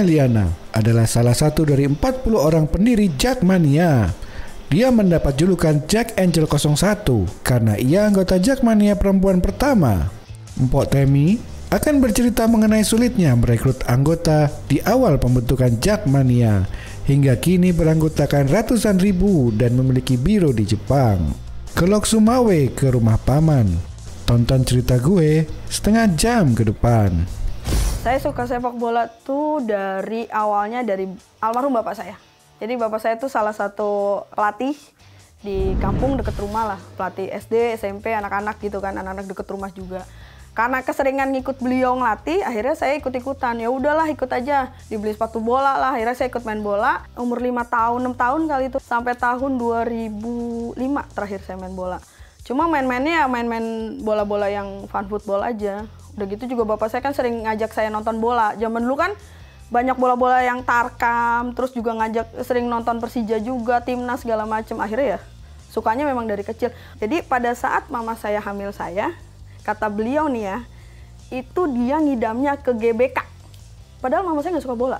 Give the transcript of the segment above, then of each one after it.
Meliana adalah salah satu dari 40 orang pendiri Jackmania. Dia mendapat julukan Jack Angel 01 karena ia anggota Jackmania perempuan pertama. Mpok Temi akan bercerita mengenai sulitnya merekrut anggota di awal pembentukan Jackmania, hingga kini beranggotakan ratusan ribu dan memiliki biro di Jepang. Kelok Sumawe ke rumah paman. Tonton cerita gue setengah jam ke depan. Saya suka sepak bola tuh dari awalnya dari almarhum bapak saya. Jadi bapak saya tuh salah satu pelatih di kampung deket rumah lah. Pelatih SD, SMP, anak-anak gitu kan, anak-anak deket rumah juga. Karena keseringan ngikut beliau ngelatih, akhirnya saya ikut-ikutan. Ya udahlah ikut aja, dibeli sepatu bola lah. Akhirnya saya ikut main bola. Umur 5 tahun, 6 tahun kali itu. Sampai tahun 2005 terakhir saya main bola. Cuma main-mainnya ya main-main bola-bola yang fun football aja. Udah gitu juga bapak saya kan sering ngajak saya nonton bola. Zaman dulu kan banyak bola-bola yang tarkam, terus juga ngajak sering nonton Persija juga, timnas segala macem. Akhirnya ya sukanya memang dari kecil. Jadi pada saat mama saya hamil saya, kata beliau nih ya, itu dia ngidamnya ke GBK. Padahal mama saya nggak suka bola.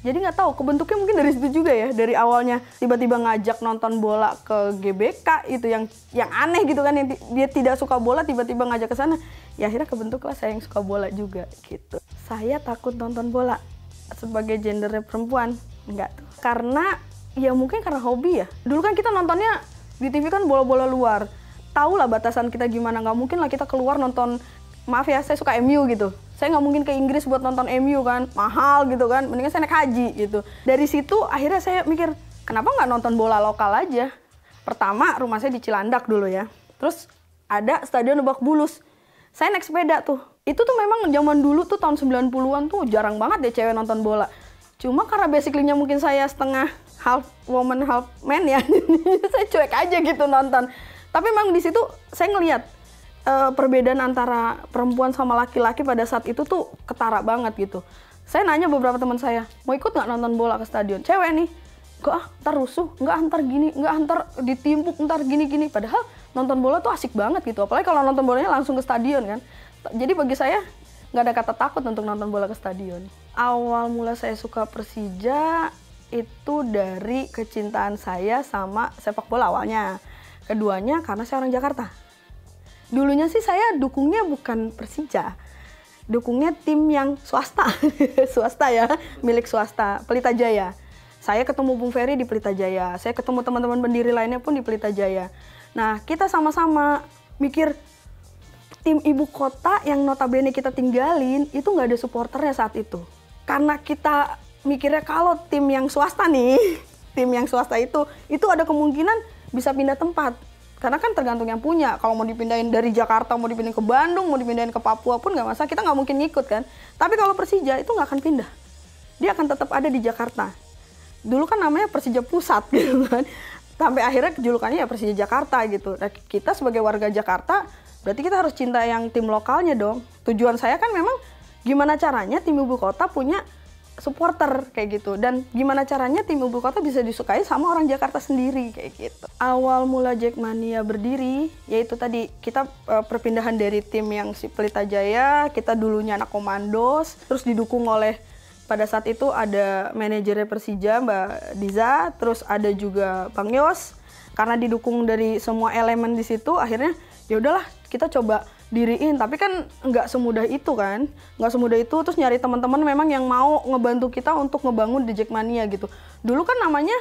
Jadi nggak tahu, kebentuknya mungkin dari situ juga ya. Dari awalnya tiba-tiba ngajak nonton bola ke GBK, itu yang aneh gitu kan. Yang dia tidak suka bola, tiba-tiba ngajak ke sana. Ya akhirnya kebentuklah saya yang suka bola juga gitu. Saya takut nonton bola sebagai gendernya perempuan. Enggak tuh. Karena ya mungkin karena hobi ya. Dulu kan kita nontonnya di TV kan bola-bola luar. Tahu lah batasan kita gimana. Nggak mungkin lah kita keluar nonton, maaf ya saya suka MU gitu. Saya nggak mungkin ke Inggris buat nonton MU kan, mahal gitu kan, mendingan saya naik haji gitu. Dari situ akhirnya saya mikir, kenapa nggak nonton bola lokal aja? Pertama, rumah saya di Cilandak dulu ya. Terus ada Stadion Lebak Bulus. Saya naik sepeda tuh. Itu tuh memang zaman dulu tuh tahun 90-an tuh jarang banget deh cewek nonton bola. Cuma karena basically-nya mungkin saya setengah half woman, half man ya, saya cuek aja gitu nonton. Tapi memang di situ saya ngelihat perbedaan antara perempuan sama laki-laki pada saat itu tuh ketara banget gitu. Saya nanya beberapa teman saya, mau ikut nggak nonton bola ke stadion? Cewek nih, enggak ah, ntar rusuh, enggak antar gini, enggak antar ditimpuk, ntar gini-gini. Padahal nonton bola tuh asik banget gitu, apalagi kalau nonton bolanya langsung ke stadion kan. Jadi bagi saya nggak ada kata takut untuk nonton bola ke stadion. Awal mula saya suka Persija itu dari kecintaan saya sama sepak bola awalnya. Keduanya karena saya orang Jakarta. Dulunya sih saya dukungnya bukan Persija, dukungnya tim yang swasta, swasta ya, milik swasta, Pelita Jaya. Saya ketemu Bung Ferry di Pelita Jaya, saya ketemu teman-teman pendiri lainnya pun di Pelita Jaya. Nah, kita sama-sama mikir tim ibu kota yang notabene kita tinggalin itu nggak ada supporternya saat itu. Karena kita mikirnya kalau tim yang swasta nih, tim yang swasta itu ada kemungkinan bisa pindah tempat. Karena kan tergantung yang punya, kalau mau dipindahin dari Jakarta, mau dipindahin ke Bandung, mau dipindahin ke Papua pun nggak masalah, kita nggak mungkin ngikut kan. Tapi kalau Persija itu nggak akan pindah, dia akan tetap ada di Jakarta. Dulu kan namanya Persija Pusat gitu kan, sampai akhirnya kejulukannya ya Persija Jakarta gitu. Nah, kita sebagai warga Jakarta, berarti kita harus cinta yang tim lokalnya dong. Tujuan saya kan memang gimana caranya tim ibu kota punya supporter kayak gitu, dan gimana caranya tim ibu kota bisa disukai sama orang Jakarta sendiri kayak gitu. Awal mula Jackmania berdiri yaitu tadi kita perpindahan dari tim yang si Pelita Jaya, kita dulunya anak komandos, terus didukung oleh pada saat itu ada manajernya Persija Mbak Diza, terus ada juga Bang Yos. Karena didukung dari semua elemen di situ, akhirnya ya udahlah kita coba diriin, tapi kan nggak semudah itu kan, nggak semudah itu. Terus nyari teman-teman memang yang mau ngebantu kita untuk ngebangun di Jackmania gitu. Dulu kan namanya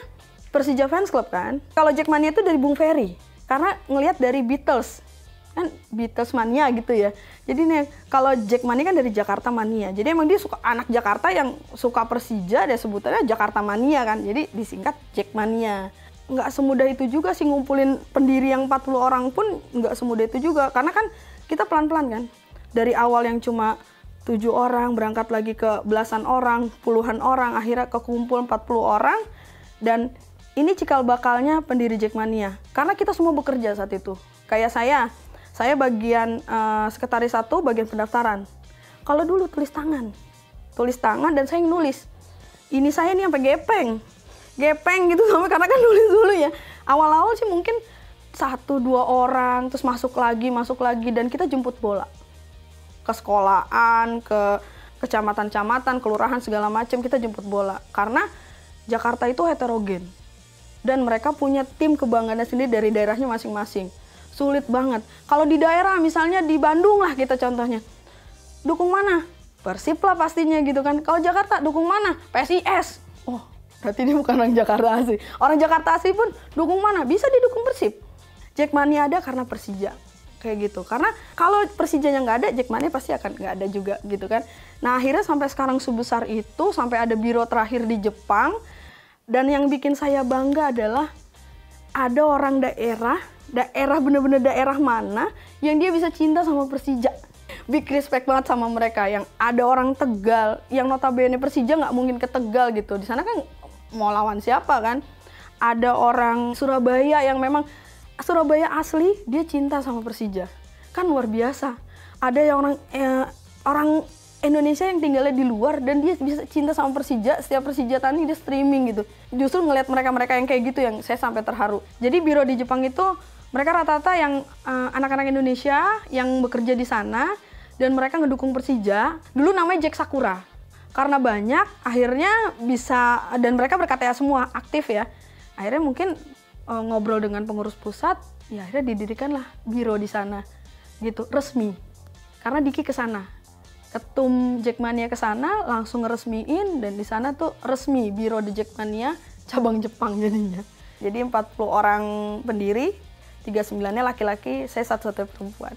Persija Fans Club kan. Kalau Jackmania itu dari Bung Ferry, karena ngelihat dari Beatles kan, Beatles mania gitu ya. Jadi nih kalau Jackmania kan dari Jakarta Mania. Jadi emang dia suka anak Jakarta yang suka Persija, dia sebutannya Jakarta Mania kan. Jadi disingkat Jackmania. Nggak semudah itu juga sih ngumpulin pendiri yang 40 orang pun nggak semudah itu juga, karena kan kita pelan-pelan kan, dari awal yang cuma 7 orang, berangkat lagi ke belasan orang, puluhan orang, akhirnya kekumpul 40 orang. Dan ini cikal bakalnya pendiri Jackmania, karena kita semua bekerja saat itu. Kayak saya bagian sekretaris 1, bagian pendaftaran. Kalau dulu tulis tangan dan saya yang nulis. Ini saya nih sampai gepeng gitu sama, karena kan nulis dulu ya. Awal-awal sih mungkin 1-2 orang, terus masuk lagi, dan kita jemput bola ke sekolahan, ke kecamatan-kecamatan, kelurahan segala macam kita jemput bola. Karena Jakarta itu heterogen. Dan mereka punya tim kebanggaannya sendiri dari daerahnya masing-masing. Sulit banget. Kalau di daerah misalnya di Bandung lah kita contohnya. Dukung mana? Persib lah pastinya gitu kan. Kalau Jakarta dukung mana? PSIS. Oh, berarti dia bukan orang Jakarta asli. Orang Jakarta asli pun dukung mana? Bisa didukung Persib. Jackmania ada karena Persija. Kayak gitu. Karena kalau Persijanya nggak ada, Jackmania pasti akan nggak ada juga gitu kan. Nah akhirnya sampai sekarang sebesar itu, sampai ada biro terakhir di Jepang. Dan yang bikin saya bangga adalah ada orang daerah bener-bener daerah mana yang dia bisa cinta sama Persija. Big respect banget sama mereka. Yang ada orang Tegal, yang notabene Persija nggak mungkin ke Tegal gitu. Di sana kan mau lawan siapa kan? Ada orang Surabaya yang memang Surabaya asli, dia cinta sama Persija. Kan luar biasa. Ada yang orang Indonesia yang tinggalnya di luar dan dia bisa cinta sama Persija, setiap Persija tanding dia streaming gitu. Justru ngelihat mereka-mereka yang kayak gitu yang saya sampai terharu. Jadi biro di Jepang itu mereka rata-rata yang anak-anak Indonesia yang bekerja di sana dan mereka ngedukung Persija. Dulu namanya Jack Sakura. Karena banyak akhirnya bisa, dan mereka berKTA semua, aktif ya. Akhirnya mungkin ngobrol dengan pengurus pusat, ya akhirnya didirikanlah biro di sana gitu, resmi. Karena Diki ke sana. Ketum Jackmania ke sana langsung ngeresmiin dan di sana tuh resmi biro di Jackmania cabang Jepang jadinya. Jadi 40 orang pendiri, 39-nya laki-laki, saya satu-satunya perempuan.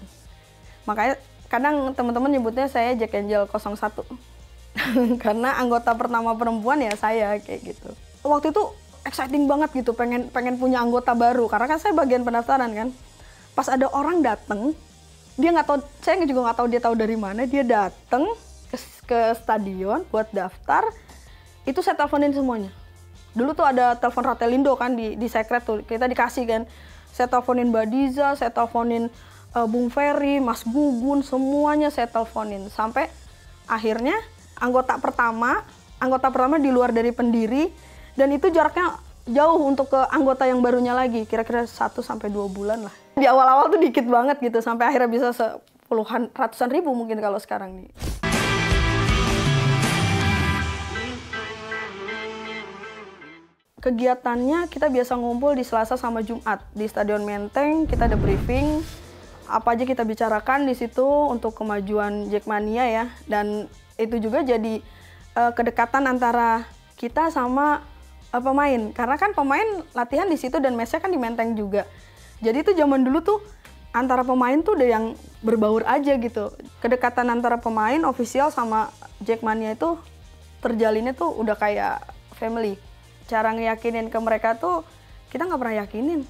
Makanya kadang teman-teman nyebutnya saya Jack Angel 01. Karena anggota pertama perempuan ya saya kayak gitu. Waktu itu exciting banget gitu, pengen punya anggota baru karena kan saya bagian pendaftaran kan. Pas ada orang dateng, dia nggak tahu, saya juga nggak tahu dia tahu dari mana, dia dateng ke stadion buat daftar, itu saya teleponin semuanya. Dulu tuh ada telepon Ratelindo kan di secret tuh, kita dikasih kan. Saya teleponin Mbak Diza, saya teleponin Bung Ferry, Mas Gugun, semuanya saya teleponin sampai akhirnya anggota pertama di luar dari pendiri. Dan itu jaraknya jauh untuk ke anggota yang barunya lagi, kira-kira 1-2 bulan lah. Di awal-awal tuh dikit banget gitu, sampai akhirnya bisa puluhan, ratusan ribu mungkin kalau sekarang nih. Kegiatannya kita biasa ngumpul di Selasa sama Jumat di Stadion Menteng, kita ada briefing, apa aja kita bicarakan di situ untuk kemajuan Jackmania ya. Dan itu juga jadi kedekatan antara kita sama pemain, karena kan pemain latihan di situ dan mesnya kan di Menteng juga. Jadi itu zaman dulu tuh antara pemain tuh udah yang berbaur aja gitu. Kedekatan antara pemain official sama Jackmania itu terjalinnya tuh udah kayak family. Cara ngeyakinin ke mereka tuh kita nggak pernah yakinin,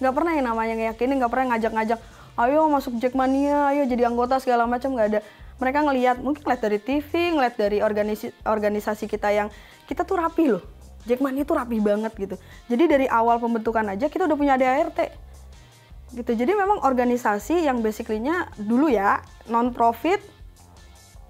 nggak pernah yang namanya ngeyakinin, nggak pernah ngajak-ngajak, ayo masuk Jackmania, ayo jadi anggota segala macam, nggak ada. Mereka mungkin ngeliat dari TV, ngeliat dari organisasi kita yang kita tuh rapi loh. Jackmania itu rapi banget gitu. Jadi dari awal pembentukan aja kita udah punya ADART. Gitu. Jadi memang organisasi yang basically-nya dulu ya non-profit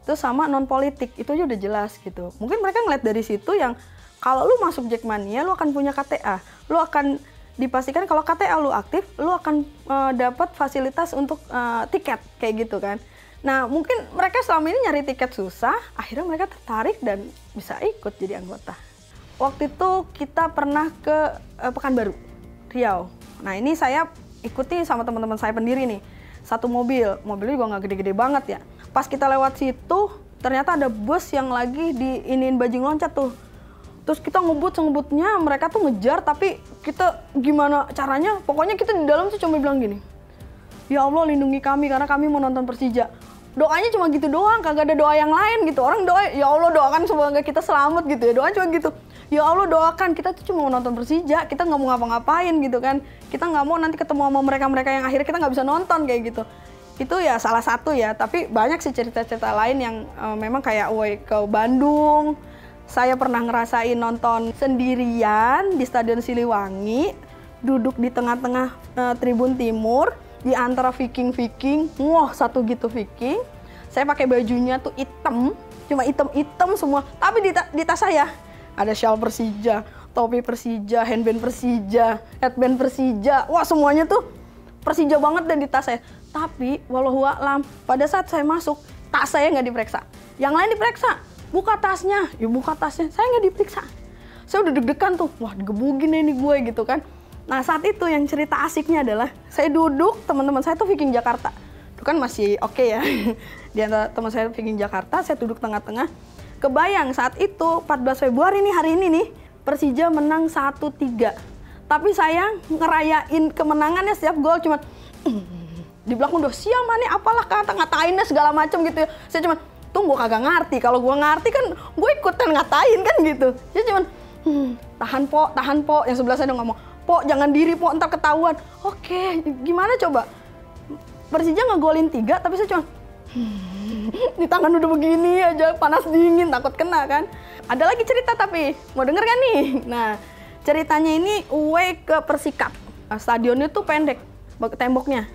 terus sama non-politik. Itu aja udah jelas gitu. Mungkin mereka ngeliat dari situ yang kalau lu masuk Jackmania lu akan punya KTA. Lu akan dipastikan kalau KTA lu aktif, lu akan dapat fasilitas untuk tiket kayak gitu kan. Nah mungkin mereka selama ini nyari tiket susah, akhirnya mereka tertarik dan bisa ikut jadi anggota. Waktu itu kita pernah ke Pekanbaru, Riau. Nah ini saya ikuti sama teman-teman saya pendiri nih. Satu mobilnya juga nggak gede-gede banget ya. Pas kita lewat situ, ternyata ada bus yang lagi diinin bajing loncat tuh. Terus kita ngebutnya, mereka tuh ngejar, tapi kita gimana caranya, pokoknya kita di dalam tuh cuma bilang gini, ya Allah lindungi kami karena kami mau nonton Persija. Doanya cuma gitu doang, kagak ada doa yang lain gitu. Orang doa, ya Allah doakan semoga kita selamat gitu ya, doa cuma gitu. Ya Allah doakan, kita tuh cuma mau nonton Persija, kita nggak mau ngapa-ngapain gitu kan. Kita nggak mau nanti ketemu sama mereka-mereka yang akhirnya kita nggak bisa nonton kayak gitu. Itu ya salah satu ya, tapi banyak sih cerita-cerita lain yang memang kayak ke Bandung. Saya pernah ngerasain nonton sendirian di Stadion Siliwangi, duduk di tengah-tengah tribun timur, di antara Viking, wah satu gitu Viking. Saya pakai bajunya tuh hitam, cuma hitam semua, tapi di tas saya ada shawl Persija, topi Persija, handband Persija, headband Persija, wah semuanya tuh Persija banget dan di tas saya. Tapi walau pada saat saya masuk, tas saya nggak diperiksa. Yang lain diperiksa, buka tasnya, ya buka tasnya, saya nggak diperiksa. Saya udah deg-degan tuh, wah digebugin ini gue gitu kan. Nah saat itu yang cerita asiknya adalah, saya duduk, teman-teman saya tuh Viking Jakarta. Itu kan masih oke ya, di antara teman saya Viking Jakarta, saya duduk tengah-tengah. Kebayang saat itu 14 Februari nih, hari ini nih, Persija menang 1-3. Tapi saya ngerayain kemenangannya setiap gol cuma di belakang udah sial nih apalah kata-ngatainnya segala macam gitu ya. Saya cuma tunggu kagak ngerti. Kalau gue ngerti kan gue ikutan ngatain kan gitu. Saya cuma tahan po. Yang sebelah saya udah ngomong, po jangan diri po ntar ketahuan. Oke, gimana coba? Persija ngegolin 3 tapi saya cuma di tangan udah begini aja, panas dingin, takut kena kan. Ada lagi cerita tapi mau denger kan nih? Nah ceritanya ini away ke Persikap. Stadionnya tuh pendek temboknya.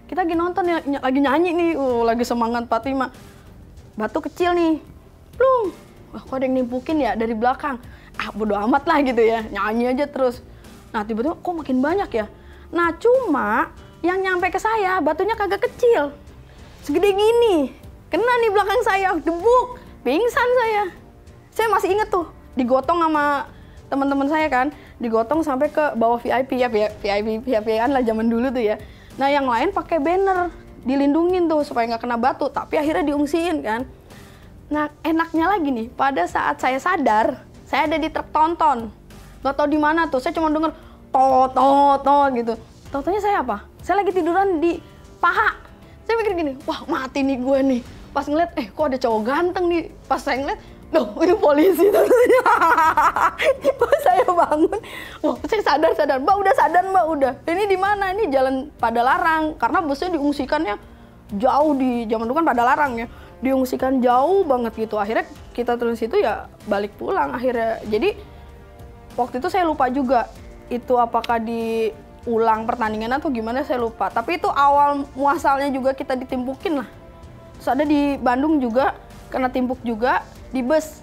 Kita lagi nonton ya, lagi nyanyi nih, lagi semangat 45. Batu kecil nih, plung. Wah kok ada yang nimpukin ya dari belakang. Bodo amat lah gitu ya, nyanyi aja terus. Nah tiba-tiba kok makin banyak ya. Nah cuma yang nyampe ke saya batunya kagak kecil, segede gini. Kena nih belakang saya, debuk, pingsan saya. Saya masih inget tuh, digotong sama teman-teman saya kan, digotong sampai ke bawah VIP ya, VIP-an lah zaman dulu tuh ya. Nah yang lain pakai banner, dilindungin tuh supaya nggak kena batu, tapi akhirnya diungsiin kan. Nah enaknya lagi nih, pada saat saya sadar, saya ada di truk tonton, nggak tahu di mana tuh, saya cuma denger to gitu. Taunya saya apa? Saya lagi tiduran di paha. Saya mikir gini, wah mati nih gue nih. Pas ngeliat, kok ada cowok ganteng nih. Pas saya ngeliat, loh itu polisi tentunya. Pas saya bangun, wah saya sadar, mbak udah sadar mbak udah. Ini di mana? Ini jalan Padalarang, karena busnya diungsikannya jauh di zaman dulu kan Padalarang ya, diungsikan jauh banget gitu. Akhirnya kita turun situ ya balik pulang akhirnya. Jadi waktu itu saya lupa juga itu apakah diulang pertandingan atau gimana saya lupa. Tapi itu awal muasalnya juga kita ditimpukin lah. Terus ada di Bandung juga kena timpuk juga. Di bus,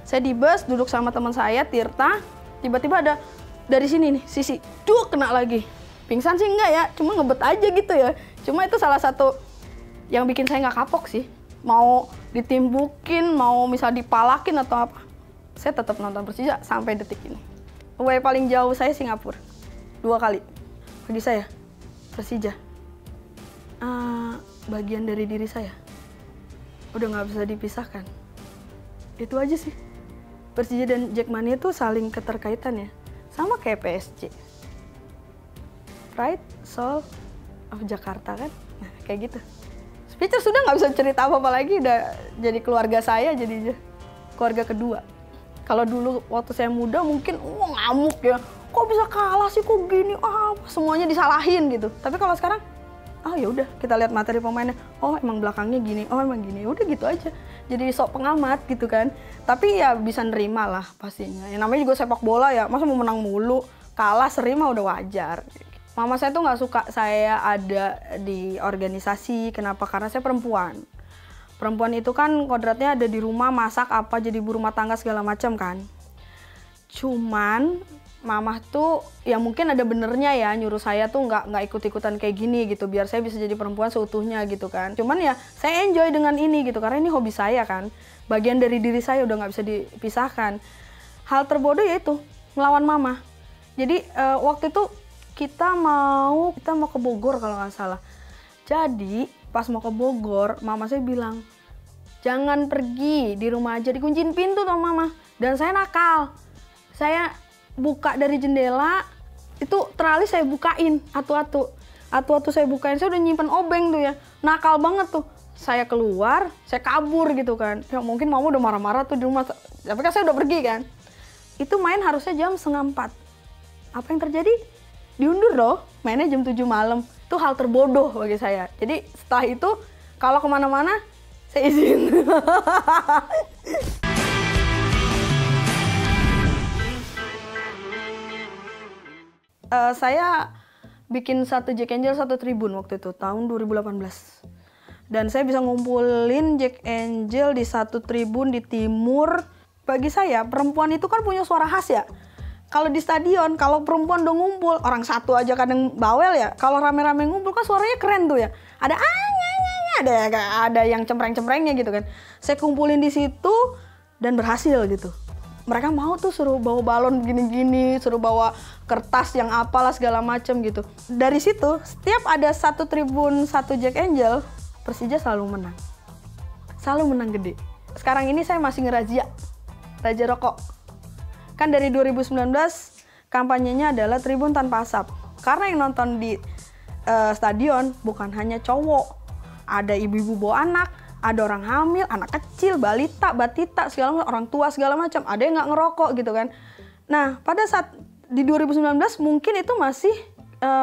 saya di bus duduk sama teman saya Tirta, tiba-tiba ada dari sini nih sisi, kena lagi. Pingsan sih enggak ya, cuma ngebet aja gitu ya. Cuma itu salah satu yang bikin saya nggak kapok sih. Mau ditimbukin, mau misal dipalakin atau apa, saya tetap nonton Persija sampai detik ini. Away paling jauh saya Singapura, 2 kali. Bagi saya Persija bagian dari diri saya, udah nggak bisa dipisahkan. Itu aja sih. Persija dan Jackmania itu saling keterkaitan ya. Sama kayak PSG. Pride, Soul of Jakarta kan. Nah, kayak gitu. Speechless sudah nggak bisa cerita apa-apa lagi. Udah jadi keluarga saya, jadi keluarga kedua. Kalau dulu waktu saya muda mungkin ngamuk ya. Kok bisa kalah sih, kok gini, semuanya disalahin gitu. Tapi kalau sekarang, ya udah kita lihat materi pemainnya. Oh emang belakangnya gini, oh emang gini. Udah gitu aja. Jadi sok pengamat gitu kan. Tapi ya bisa nerima lah pastinya. Yang namanya juga sepak bola ya, masa mau menang mulu, kalah sering mah udah wajar. Mama saya tuh nggak suka saya ada di organisasi. Kenapa? Karena saya perempuan. Perempuan itu kan kodratnya ada di rumah, masak apa, jadi ibu rumah tangga segala macam kan. Cuman Mama tuh ya mungkin ada benernya ya nyuruh saya tuh nggak ikut-ikutan kayak gini gitu, biar saya bisa jadi perempuan seutuhnya gitu kan. Cuman ya saya enjoy dengan ini gitu, karena ini hobi saya kan, bagian dari diri saya udah nggak bisa dipisahkan. Hal terbodoh yaitu melawan Mama. Jadi waktu itu kita mau ke Bogor kalau nggak salah. Jadi pas mau ke Bogor, Mama saya bilang jangan pergi, di rumah aja, dikunciin pintu sama Mama. Dan saya nakal, saya buka dari jendela, itu teralis saya bukain, atu-atu saya bukain, saya udah nyimpen obeng tuh ya, nakal banget tuh. Saya keluar, saya kabur gitu kan, ya mungkin Mama udah marah-marah tuh di rumah, tapi kan saya udah pergi kan. Itu main harusnya jam 3:30, apa yang terjadi? Diundur loh, mainnya jam 7 malam. Itu hal terbodoh bagi saya. Jadi setelah itu, kalau kemana-mana, saya izin. Saya bikin satu Jack Angel, satu Tribun waktu itu, tahun 2018. Dan saya bisa ngumpulin Jack Angel di satu Tribun di timur. Bagi saya, perempuan itu kan punya suara khas ya. Kalau di stadion, kalau perempuan udah ngumpul, orang satu aja kadang bawel ya. Kalau rame-rame ngumpul kan suaranya keren tuh ya. Ada ada yang cempreng-cemprengnya gitu kan. Saya kumpulin di situ dan berhasil gitu. Mereka mau tuh suruh bawa balon gini-gini, suruh bawa kertas yang apalah segala macam gitu. Dari situ setiap ada satu tribun, satu Jack Angel, Persija selalu menang. Selalu menang gede. Sekarang ini saya masih ngerazia Raja Rokok. Kan dari 2019 kampanyenya adalah tribun tanpa asap. Karena yang nonton di stadion bukan hanya cowok, ada ibu-ibu bawa anak, ada orang hamil, anak kecil, balita, batita, segala macam, orang tua segala macam, ada yang nggak ngerokok gitu kan. Nah, pada saat di 2019 mungkin itu masih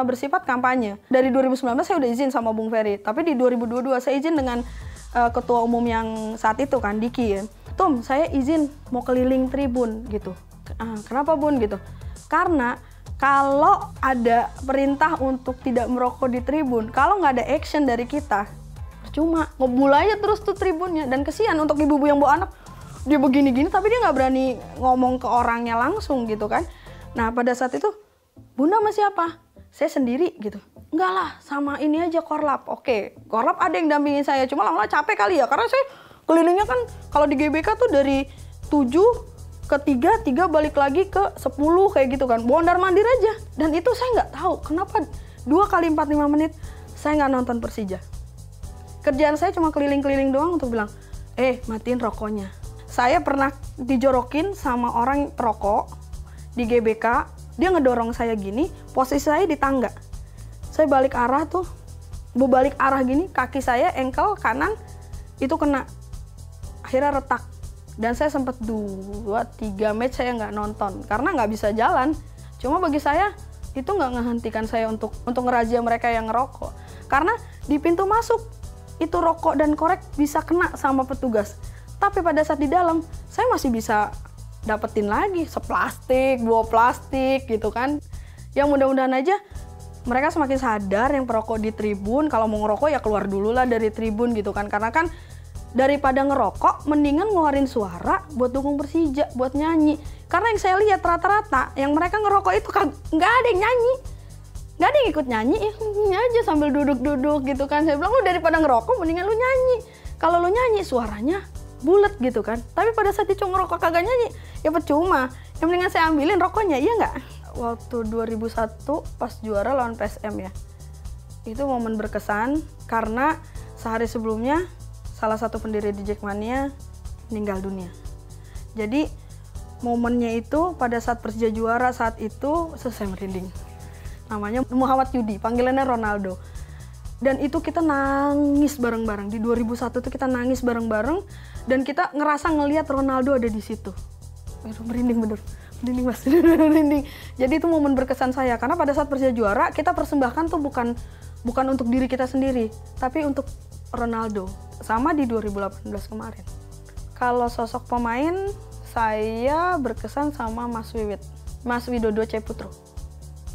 bersifat kampanye. Dari 2019 saya udah izin sama Bung Ferry, tapi di 2022 saya izin dengan ketua umum yang saat itu kan, Diki ya. Tum, saya izin mau keliling tribun gitu. Kenapa Bun gitu? Karena kalau ada perintah untuk tidak merokok di tribun, kalau nggak ada action dari kita, percuma. Ngebul aja terus tuh tribunnya. Dan kesian untuk ibu-ibu yang bawa anak, dia begini-gini tapi dia nggak berani ngomong ke orangnya langsung gitu kan. Nah pada saat itu, Bunda sama siapa? Saya sendiri gitu. Enggak lah, sama ini aja Korlap. Oke, Korlap ada yang dampingin saya, cuma lama-lama capek kali ya. Karena saya kelilingnya kan kalau di GBK tuh dari 7 ke 3 balik lagi ke 10 kayak gitu kan, mondar-mandir aja. Dan itu saya nggak tahu kenapa 2 kali 45 menit saya nggak nonton Persija. Kerjaan saya cuma keliling-keliling doang untuk bilang, matiin rokoknya. Saya pernah dijorokin sama orang perokok di GBK, dia ngedorong saya gini, posisi saya di tangga. Saya balik arah tuh, balik arah gini, kaki saya, ankle kanan itu kena, akhirnya retak. Dan saya sempat 2-3 match saya nggak nonton karena nggak bisa jalan. Cuma bagi saya itu nggak menghentikan saya untuk ngerazia mereka yang ngerokok. Karena di pintu masuk itu rokok dan korek bisa kena sama petugas. Tapi pada saat di dalam saya masih bisa dapetin lagi seplastik, 2 plastik gitu kan. Yang mudah-mudahan aja mereka semakin sadar yang perokok di tribun, kalau mau ngerokok ya keluar dulu lah dari tribun gitu kan. Karena kan daripada ngerokok, mendingan ngeluarin suara buat dukung Persija, buat nyanyi. Karena yang saya lihat rata-rata, yang mereka ngerokok itu nggak ada yang nyanyi. Nggak ada yang ikut nyanyi, ya nyanyi aja sambil duduk-duduk gitu kan. Saya bilang, lu daripada ngerokok, mendingan lu nyanyi. Kalau lu nyanyi, suaranya bulet gitu kan. Tapi pada saat itu ngerokok kagak nyanyi, ya percuma. Yang mendingan saya ambilin rokoknya, iya nggak? Waktu 2001 pas juara lawan PSM ya. Itu momen berkesan karena sehari sebelumnya salah satu pendiri di Jackmania meninggal dunia. Jadi momennya itu pada saat Persija juara saat itu saya merinding. Namanya Muhammad Yudi, panggilannya Ronaldo. Dan itu kita nangis bareng-bareng. Di 2001 itu kita nangis bareng-bareng dan kita ngerasa ngelihat Ronaldo ada di situ. Merinding bener. Merinding Mas. Merinding. Jadi itu momen berkesan saya karena pada saat Persija juara kita persembahkan tuh bukan untuk diri kita sendiri, tapi untuk Ronaldo. Sama di 2018 kemarin. Kalau sosok pemain, saya berkesan sama Mas Wiwit, Mas Widodo Ceputro.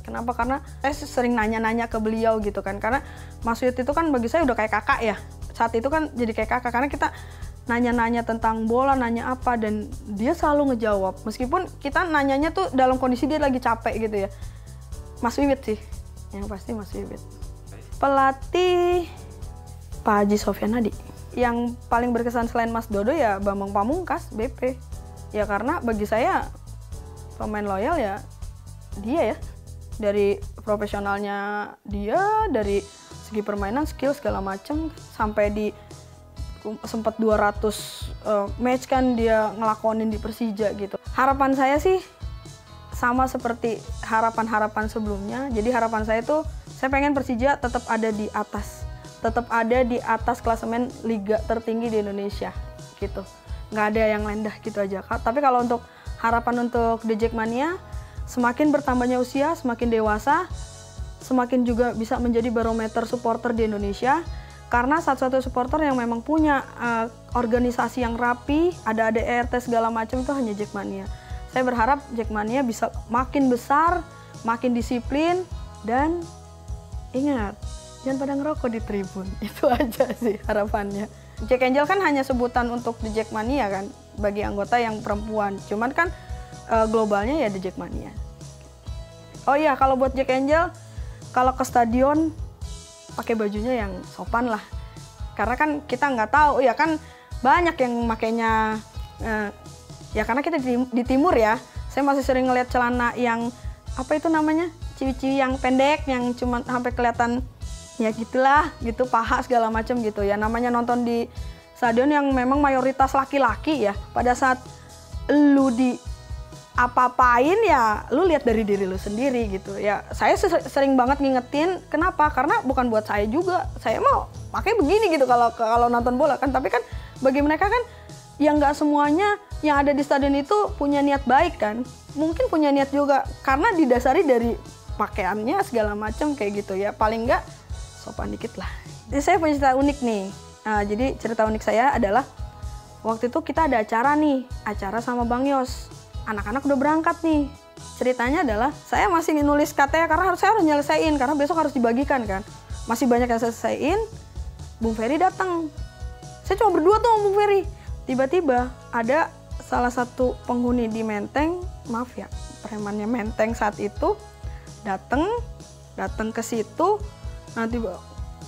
Kenapa? Karena saya sering nanya-nanya ke beliau gitu kan. Karena Mas Wiwit itu kan bagi saya udah kayak kakak ya. Saat itu kan jadi kayak kakak karena kita nanya-nanya tentang bola, nanya apa, dan dia selalu ngejawab. Meskipun kita nanyanya tuh dalam kondisi dia lagi capek gitu ya. Mas Wiwit sih, yang pasti Mas Wiwit. Pelatih Pak Haji Sofyan Hadi. Yang paling berkesan selain Mas Dodo ya Bambang Pamungkas, BP. Ya karena bagi saya pemain loyal ya dia ya. Dari profesionalnya dia, dari segi permainan, skill segala macam, sampai di sempat 200 match kan dia ngelakonin di Persija gitu. Harapan saya sih sama seperti harapan-harapan sebelumnya. Jadi harapan saya tuh saya pengen Persija tetap ada di atas. Tetap ada di atas klasemen liga tertinggi di Indonesia gitu. Nggak ada yang lendah gitu aja. Tapi kalau untuk harapan untuk The Jackmania, semakin bertambahnya usia, semakin dewasa, semakin juga bisa menjadi barometer supporter di Indonesia. Karena satu-satu supporter yang memang punya organisasi yang rapi, ada ADRT segala macam itu hanya Jackmania. Saya berharap Jackmania bisa makin besar, makin disiplin, dan ingat, jangan pada ngerokok di tribun. Itu aja sih harapannya. Jack Angel kan hanya sebutan untuk The Jackmania kan, bagi anggota yang perempuan. Cuman kan globalnya ya The Jackmania. Oh iya, kalau buat Jack Angel, kalau ke stadion pakai bajunya yang sopan lah. Karena kan kita nggak tahu, ya kan banyak yang makainya, ya karena kita di timur ya, saya masih sering ngeliat celana yang, apa itu namanya, ciwi-ciwi yang pendek, yang cuma sampai kelihatan, ya gitulah, gitu, paha segala macam gitu ya. Namanya nonton di stadion yang memang mayoritas laki-laki ya, pada saat lu di apa-apain ya lu lihat dari diri lu sendiri gitu ya. Saya sering banget ngingetin, kenapa? Karena bukan buat saya juga, saya mau pakai begini gitu kalau nonton bola kan. Tapi kan bagi mereka kan yang nggak semuanya yang ada di stadion itu punya niat baik kan, mungkin punya niat juga karena didasari dari pakaiannya segala macam kayak gitu ya. Paling nggak sopan dikit lah. Jadi saya punya cerita unik nih. Nah, jadi cerita unik saya adalah waktu itu kita ada acara nih, acara sama Bang Yos. Anak-anak udah berangkat nih. Ceritanya adalah saya masih nulis KTA karena saya harus nyelesain karena besok harus dibagikan kan. Masih banyak yang selesaiin. Bung Ferry datang. Saya cuma berdua tuh sama Bung Ferry. Tiba-tiba ada salah satu penghuni di Menteng, maaf ya, premannya Menteng saat itu datang ke situ. Nanti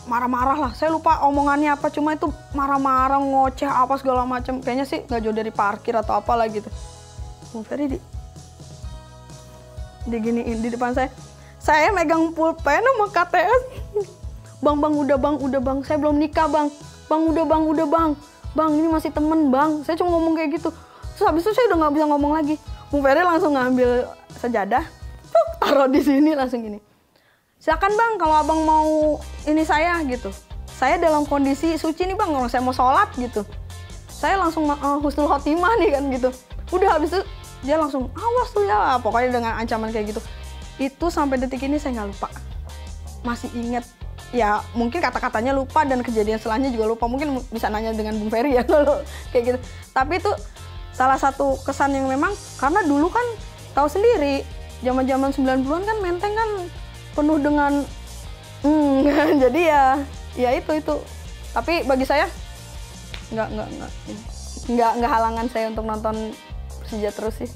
marah-marah lah. Saya lupa omongannya apa, cuma itu marah-marah, ngoceh apa segala macam. Kayaknya sih nggak jauh dari parkir atau apalah gitu. Bung Ferry diginiin di depan saya. Saya megang pulpen sama KTS. Bang, udah bang. Saya belum nikah bang. Bang, udah bang. Bang, ini masih temen bang. Saya cuma ngomong kayak gitu. Terus habis itu saya udah nggak bisa ngomong lagi. Bung Ferry langsung ngambil sejadah, taruh di sini langsung gini. Silakan bang, kalau abang mau ini saya gitu. Saya dalam kondisi suci nih bang, kalau saya mau sholat gitu. Saya langsung husnul khotimah nih kan gitu. Udah habis itu dia langsung awas tuh ya, pokoknya dengan ancaman kayak gitu. Itu sampai detik ini saya nggak lupa, masih inget. Ya mungkin kata-katanya lupa dan kejadian selanjutnya juga lupa. Mungkin bisa nanya dengan Bung Ferry ya kalau kayak gitu. Tapi itu salah satu kesan yang memang karena dulu kan tahu sendiri zaman 90-an kan Menteng kan penuh dengan jadi ya itu. Tapi bagi saya nggak halangan saya untuk nonton Persija terus sih.